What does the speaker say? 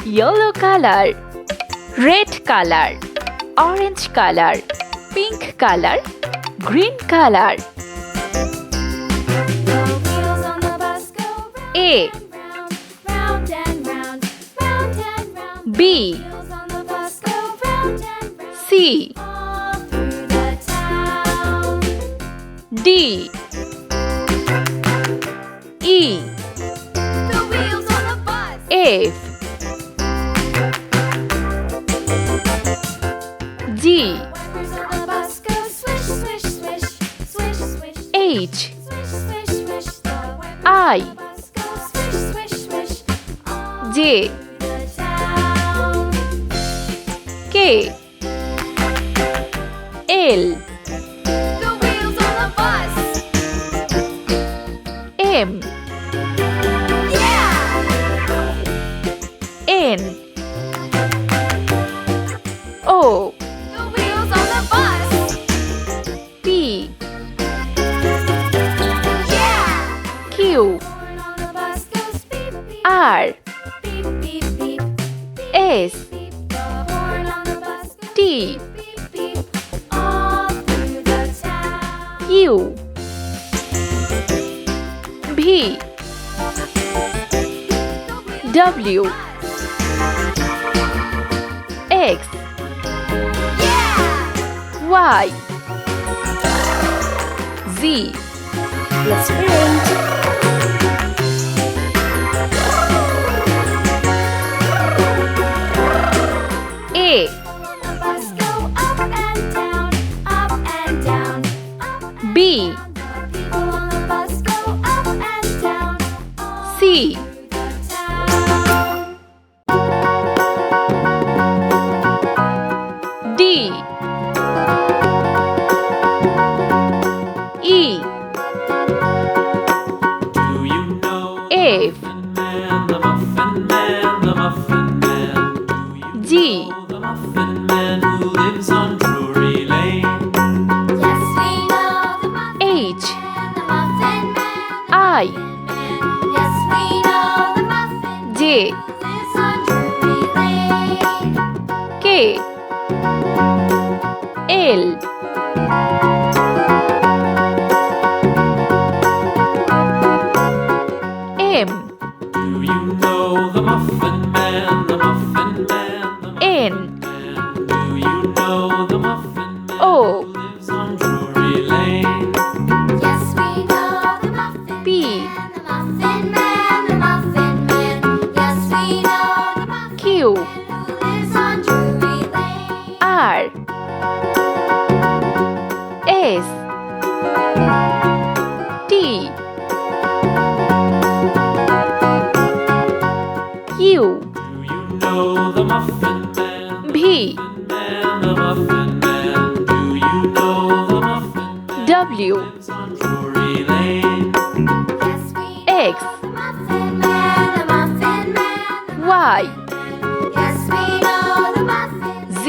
yellow color, red color, orange color, pink color, green color. A B C D E F G H I J K L M N O P Q R S T U V W X Y Z. Let's print. A B C D E F G H I J K L M Do you know the Muffin Man, the Muffin Man, the Muffin N Man? Do you know the Muffin Man O who lives on Drury Lane? Yes, we know the Muffin P Man, the Muffin Man, the Muffin Man. Yes, we know the Muffin Q Man who lives on Drury Lane. R S T U Do you know the Muffin Man, V the Muffin Man? Do you know the Muffin Man W who lives on Drury Lane? Yes, we X know the Muffin Man, the Muffin Man. Y Yes, we know the Muffin Z